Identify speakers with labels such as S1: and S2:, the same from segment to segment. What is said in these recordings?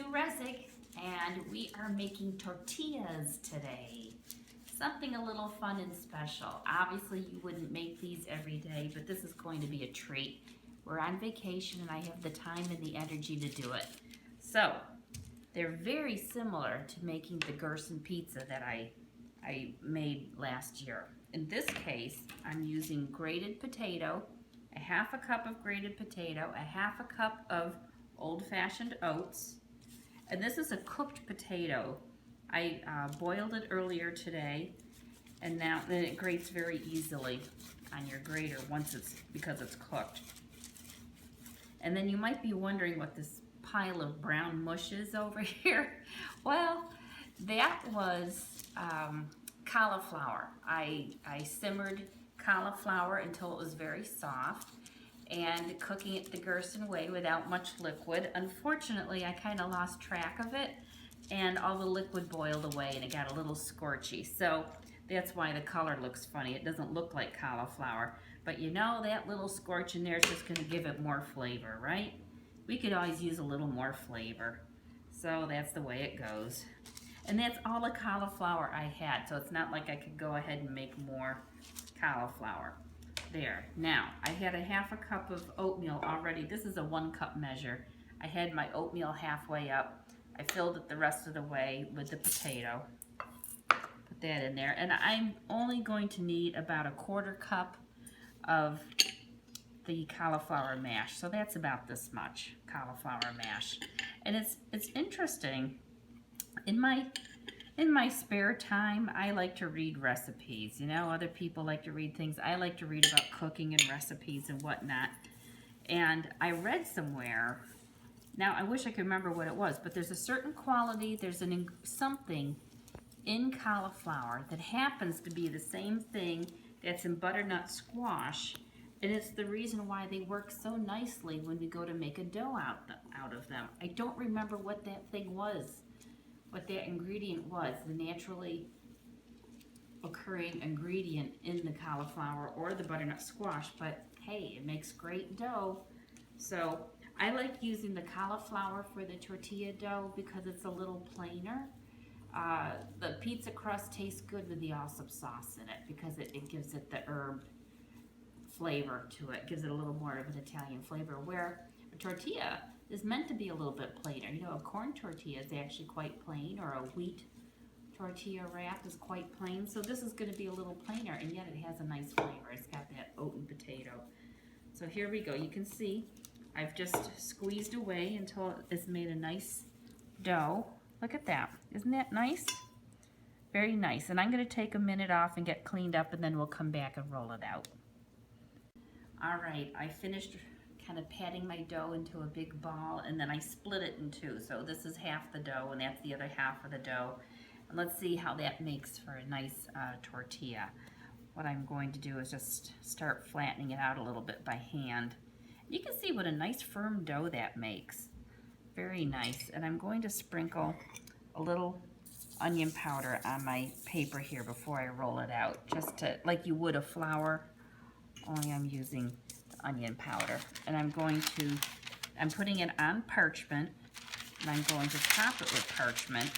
S1: Resig, and we are making tortillas today. Something a little fun and special. Obviously you wouldn't make these every day, but this is going to be a treat. We're on vacation and I have the time and the energy to do it. So, they're very similar to making the Gerson pizza that I made last year. In this case, I'm using grated potato, a half a cup of grated potato, a half a cup of old-fashioned oats, and this is a cooked potato. I boiled it earlier today, and now then it grates very easily on your grater because it's cooked. And then you might be wondering what this pile of brown mush is over here. Well, that was cauliflower. I simmered cauliflower until it was very soft, and cooking it the Gerson way without much liquid. Unfortunately, I kind of lost track of it, and all the liquid boiled away and it got a little scorchy. So that's why the color looks funny. It doesn't look like cauliflower, but you know, that little scorch in there is just going to give it more flavor, right? We could always use a little more flavor. So that's the way it goes. And that's all the cauliflower I had, so it's not like I could go ahead and make more cauliflower. There. Now, I had a half a cup of oatmeal already. This is a 1 cup measure. I had my oatmeal halfway up. I filled it the rest of the way with the potato. Put that in there. And I'm only going to need about a 1/4 cup of the cauliflower mash. So that's about this much cauliflower mash. And it's interesting. In my spare time, I like to read recipes. You know, other people like to read things. I like to read about cooking and recipes and whatnot. And I read somewhere, now I wish I could remember what it was, but there's a certain quality, there's something in cauliflower that happens to be the same thing that's in butternut squash, and it's the reason why they work so nicely when we go to make a dough out of them. I don't remember what that thing was. What that ingredient was, the naturally occurring ingredient in the cauliflower or the butternut squash, but hey, it makes great dough. So I like using the cauliflower for the tortilla dough because it's a little plainer. The pizza crust tastes good with the allsup sauce in it because it gives it the herb flavor to it, gives it a little more of an Italian flavor, where a tortilla is meant to be a little bit plainer. You know, a corn tortilla is actually quite plain, or a wheat tortilla wrap is quite plain. So this is going to be a little plainer, and yet it has a nice flavor. It's got that oat and potato. So here we go. You can see I've just squeezed away until it's made a nice dough. Look at that. Isn't that nice? Very nice. And I'm going to take a minute off and get cleaned up, and then we'll come back and roll it out. All right, I finished kind of patting my dough into a big ball, and then I split it in two. So this is half the dough and that's the other half of the dough. And let's see how that makes for a nice tortilla. What I'm going to do is just start flattening it out a little bit by hand. You can see what a nice firm dough that makes. Very nice. And I'm going to sprinkle a little onion powder on my paper here before I roll it out, just to, like you would a flour, only I'm using onion powder. And I'm putting it on parchment, and I'm going to top it with parchment.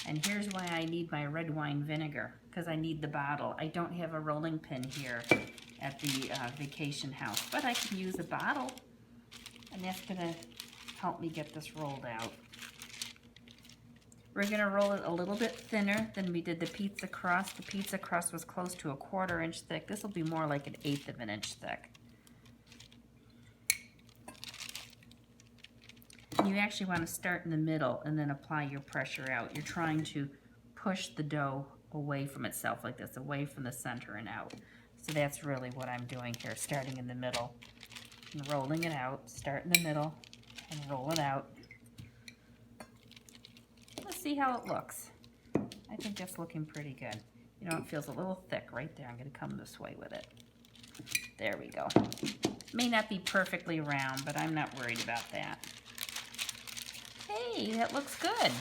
S1: And here's why I need my red wine vinegar, because I need the bottle. I don't have a rolling pin here at the vacation house, but I can use a bottle, and that's gonna help me get this rolled out. We're gonna roll it a little bit thinner than we did the pizza crust. The pizza crust was close to a 1/4 inch thick. This will be more like 1/8 of an inch thick. You actually want to start in the middle and then apply your pressure out. You're trying to push the dough away from itself like this, away from the center and out. So that's really what I'm doing here, starting in the middle and rolling it out. Start in the middle and roll it out. Let's see how it looks. I think that's looking pretty good. You know, it feels a little thick right there. I'm going to come this way with it. There we go. May not be perfectly round, but I'm not worried about that. Hey, that looks good.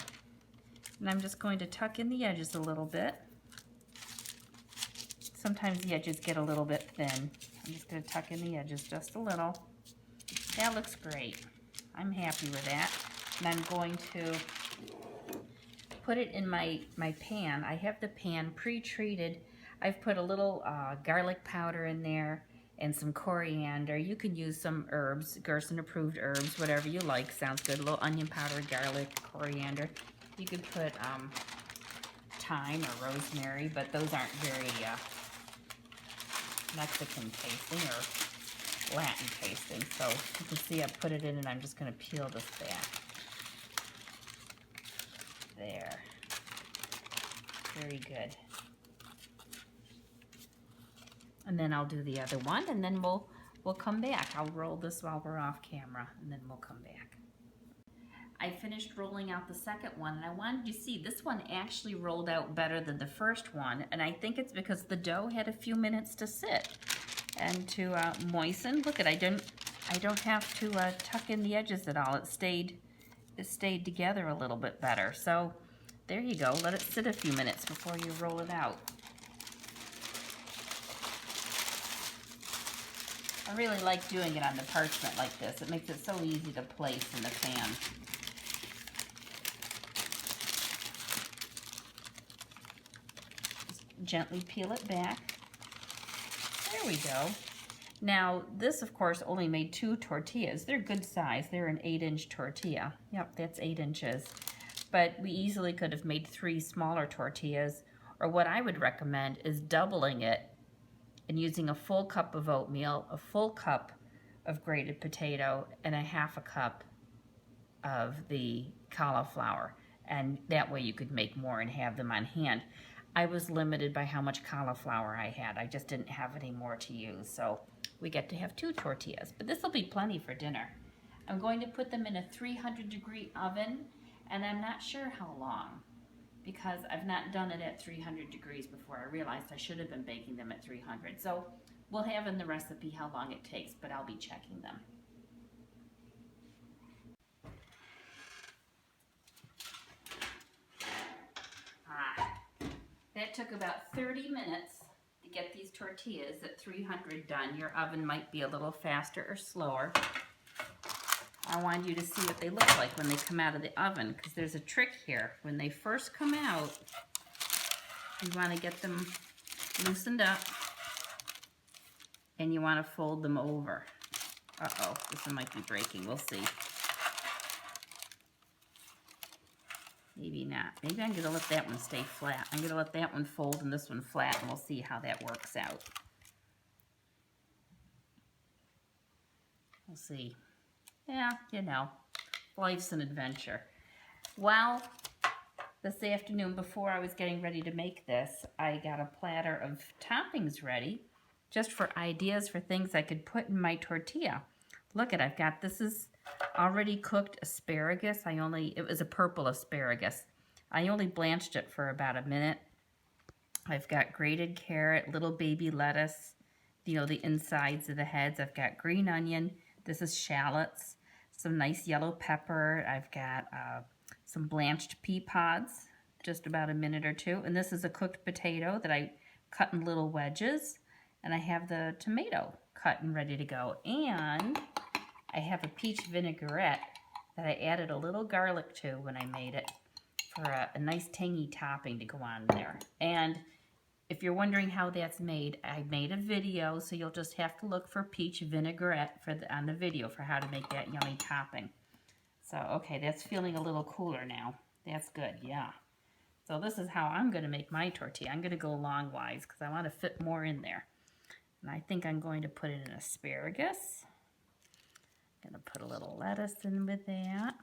S1: And I'm just going to tuck in the edges a little bit. Sometimes the edges get a little bit thin. I'm just going to tuck in the edges just a little. That looks great. I'm happy with that. And I'm going to put it in my pan. I have the pan pre-treated. I've put a little garlic powder in there and some coriander. You can use some herbs, Gerson approved herbs, whatever you like. Sounds good. A little onion powder, garlic, coriander. You could put thyme or rosemary, but those aren't very Mexican tasting or Latin tasting. So you can see I put it in and I'm just going to peel this back. There. Very good. And then I'll do the other one, and then we'll come back. I'll roll this while we're off camera, and then we'll come back. I finished rolling out the second one, and I wanted you to see this one actually rolled out better than the first one, and I think it's because the dough had a few minutes to sit and to moisten. Look at, I don't have to tuck in the edges at all. It stayed together a little bit better. So there you go. Let it sit a few minutes before you roll it out. I really like doing it on the parchment like this. It makes it so easy to place in the pan. Just gently peel it back. There we go. Now, this, of course, only made 2 tortillas. They're good size. They're an 8-inch tortilla. Yep, that's 8 inches. But we easily could have made 3 smaller tortillas. Or what I would recommend is doubling it and using a full cup of oatmeal, a full cup of grated potato, and a half a cup of the cauliflower. And that way you could make more and have them on hand. I was limited by how much cauliflower I had. I just didn't have any more to use. So we get to have 2 tortillas, but this will be plenty for dinner. I'm going to put them in a 300-degree oven, and I'm not sure how long because I've not done it at 300 degrees before. I realized I should have been baking them at 300. So we'll have in the recipe how long it takes, but I'll be checking them. That took about 30 minutes to get these tortillas at 300 done. Your oven might be a little faster or slower. I want you to see what they look like when they come out of the oven, because there's a trick here. When they first come out, you want to get them loosened up and you want to fold them over. Uh-oh, this one might be breaking. We'll see. Maybe not. Maybe I'm going to let that one stay flat. I'm going to let that one fold and this one flat, and we'll see how that works out. We'll see. Yeah, you know, life's an adventure. Well, this afternoon before I was getting ready to make this, I got a platter of toppings ready just for ideas for things I could put in my tortilla. Look at, I've got, this is already cooked asparagus. It was a purple asparagus. I only blanched it for about a minute. I've got grated carrot, little baby lettuce, you know, the insides of the heads. I've got green onion. This is shallots, some nice yellow pepper. I've got some blanched pea pods, just about a minute or two. And this is a cooked potato that I cut in little wedges. And I have the tomato cut and ready to go. And I have a peach vinaigrette that I added a little garlic to when I made it for a nice tangy topping to go on there. And if you're wondering how that's made, I made a video, so you'll just have to look for peach vinaigrette on the video for how to make that yummy topping. So, okay, that's feeling a little cooler now. That's good, yeah. So this is how I'm going to make my tortilla. I'm going to go longwise because I want to fit more in there. And I think I'm going to put in an asparagus. I'm going to put a little lettuce in with that.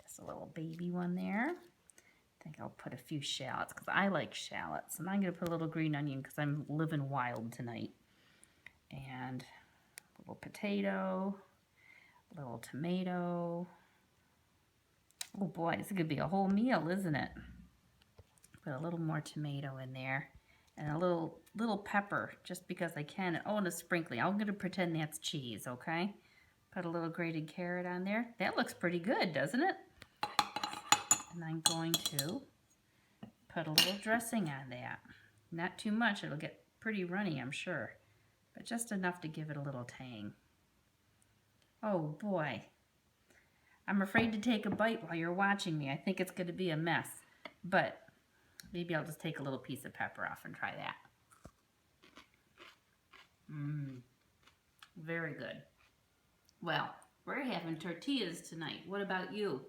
S1: Just a little baby one there. I think I'll put a few shallots because I like shallots. And I'm going to put a little green onion because I'm living wild tonight. And a little potato, a little tomato. Oh boy, this is going to be a whole meal, isn't it? Put a little more tomato in there. And a little pepper, just because I can. Oh, and a sprinkling. I'm going to pretend that's cheese, okay? Put a little grated carrot on there. That looks pretty good, doesn't it? And I'm going to put a little dressing on that. Not too much. It'll get pretty runny, I'm sure. But just enough to give it a little tang. Oh, boy. I'm afraid to take a bite while you're watching me. I think it's going to be a mess. But maybe I'll just take a little piece of pepper off and try that. Mmm. Very good. Well, we're having tortillas tonight. What about you?